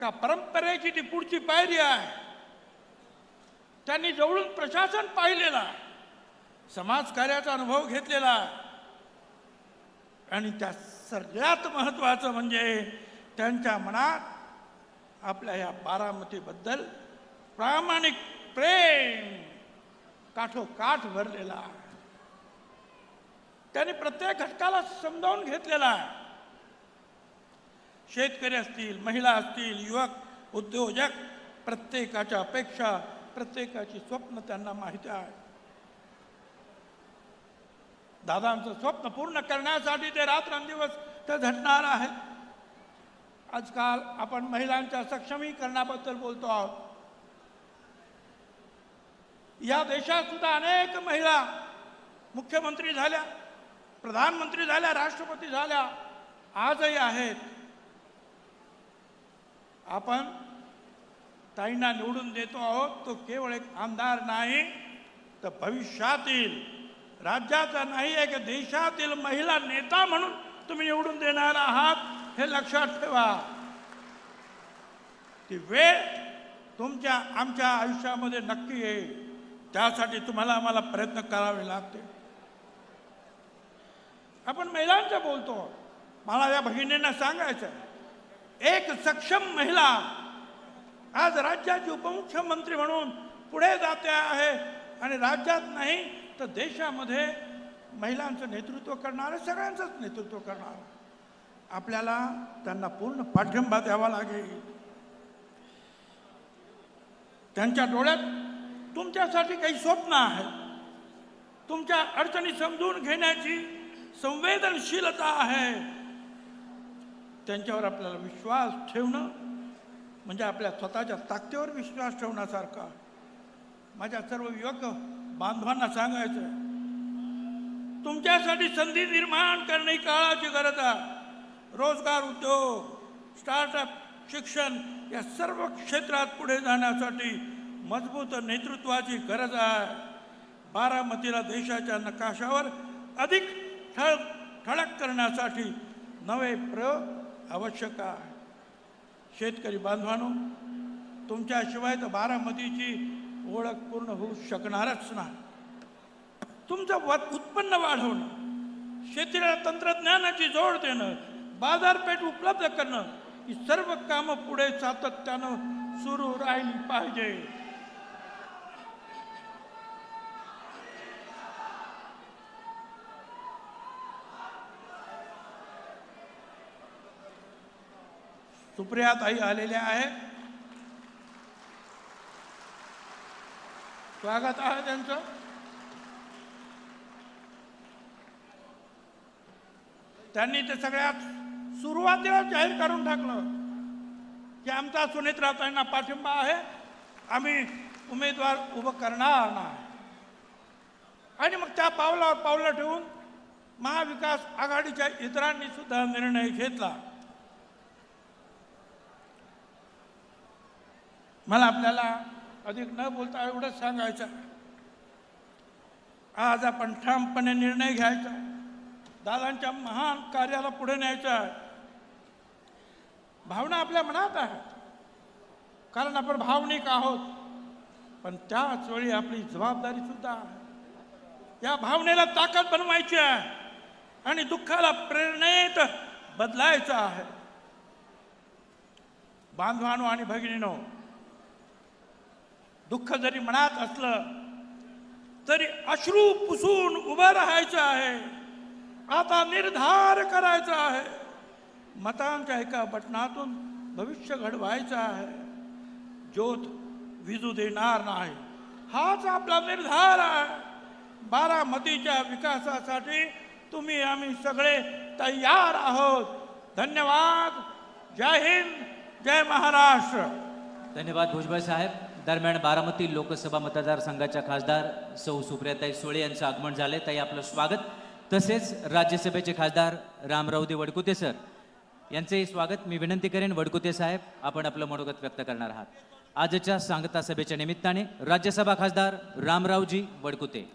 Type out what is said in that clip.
का परंपरेची ती पुढची पायरी आहे. त्यांनी जवळून प्रशासन पाहिलेला, समाजकार्याचा अनुभव घेतलेला आणि त्या सगळ्यात महत्त्वाचं म्हणजे त्यांच्या मनात आपल्या या बारामतीबद्दल प्रामाणिक प्रेम काठोकाठ भरलेला आहे. त्यांनी प्रत्येक घटकाला समजावून घेतलेला आहे. शेतकरी असतील, महिला असतील, युवक, उद्योजक, प्रत्येकाच्या अपेक्षा, प्रत्येकाची स्वप्न त्यांना माहिती आहे. दादांचं स्वप्न पूर्ण करण्यासाठी ते रात्रंदिवस ते झटणार आहेत. आजकाल आपण महिलांच्या सक्षमीकरणाबद्दल बोलतो आहोत. या देशात सुद्धा अनेक महिला मुख्यमंत्री झाल्या, प्रधानमंत्री झाल्या, राष्ट्रपती झाल्या, आजही आहेत. आपण ताईंना निवडून देतो आहोत तो केवळ एक आमदार नाही, तर भविष्यातील राज्याचा नाही, एक देशातील महिला नेता म्हणून तुम्ही निवडून देणार आहात, हे लक्षात ठेवा. ती वेळ तुमच्या आमच्या आयुष्यामध्ये नक्की येईल. त्यासाठी तुम्हाला आम्हाला प्रयत्न करावे लागते. आपण महिलांचं बोलतो. मला या भगिनींना सांगायचं, एक सक्षम महिला आज राज्याची उपमुख्यमंत्री म्हणून पुढे जाते आहे आणि राज्यात नाही तर देशामध्ये महिलांचं नेतृत्व करणार, सगळ्यांचंच नेतृत्व करणार. आपल्याला त्यांना पूर्ण पाठिंबा द्यावा लागेल. त्यांच्या डोळ्यात तुमच्यासाठी काही स्वप्न आहेत, तुमच्या अडचणी समजून घेण्याची संवेदनशीलता आहे. त्यांच्यावर आपल्याला विश्वास ठेवणं म्हणजे आपल्या स्वतःच्या ताकदीवर विश्वास ठेवण्यासारखा. माझ्या सर्व युवक बांधवांना सांगायचं, तुमच्यासाठी संधी निर्माण करणे काळाची गरज आहे. रोजगार, उद्योग, स्टार्टअप, शिक्षण या सर्व क्षेत्रात पुढे जाण्यासाठी मजबूत नेतृत्वाची गरज आहे. बारामतीला देशाच्या नकाशावर अधिक ठळक करण्यासाठी नवे प्रयोग आवश्यक आहे. शेतकरी बांधवांनो, तुमच्याशिवाय तर बारामतीची ओळख पूर्ण होऊ शकणारच नाही. तुमचं उत्पन्न वाढवणं, शेतीला तंत्रज्ञानाची जोड देणं, बाजारपेठ उपलब्ध करणं, ही सर्व कामं पुढे सातत्यानं सुरू राहिली पाहिजे. सुप्रियाताई आलेल्या आहेत, स्वागत आहे त्यांचं. त्यांनी ते सगळ्यात सुरुवातीला जाहीर करून टाकलं की आमचा सुनेत्राताईंना पाठिंबा आहे, आम्ही उमेदवार उभं करणार नाही. आणि मग त्या पावलावर पावलं ठेवून महाविकास आघाडीच्या इतरांनी सुद्धा निर्णय घेतला. मला आपल्याला अधिक न बोलता एवढंच सांगायचं, आज आपण ठामपणे निर्णय घ्यायचा, दादांच्या महान कार्याला पुढे न्यायचा. भावना आपल्या मनात आहेत, कारण आपण भावनिक आहोत, पण त्याच वेळी आपली जबाबदारी सुद्धा आहे. या भावनेला ताकद बनवायची आहे आणि दुःखाला प्रेरणेत बदलायचं आहे. बांधवांनो आणि भगिनीनो, दुःख जरी मनात असलं तरी अश्रू पुसून उभं राहायचं आहे. आता निर्धार करायचा आहे. मतांच्या एका बटनातून भविष्य घडवायचं आहे. ज्योत विजू देणार नाही, हाच आपला निर्धार आहे. बारामतीच्या विकासासाठी तुम्ही आम्ही सगळे तयार आहोत. धन्यवाद. जय हिंद, जय महाराष्ट्र. धन्यवाद भुजबळ साहेब. दरम्यान बारामती लोकसभा मतदारसंघाच्या खासदार सौ सुप्रियाताई सुळे यांचं आगमन झाले. ताई, आपलं स्वागत. तसेच राज्यसभेचे खासदार रामरावजी वडकुते सर यांचेही स्वागत. मी विनंती करेन, वडकुते साहेब, आपण आपलं मनोगत व्यक्त करणार आहात. आजच्या सांगता सभेच्या निमित्ताने राज्यसभा खासदार रामरावजी वडकुते.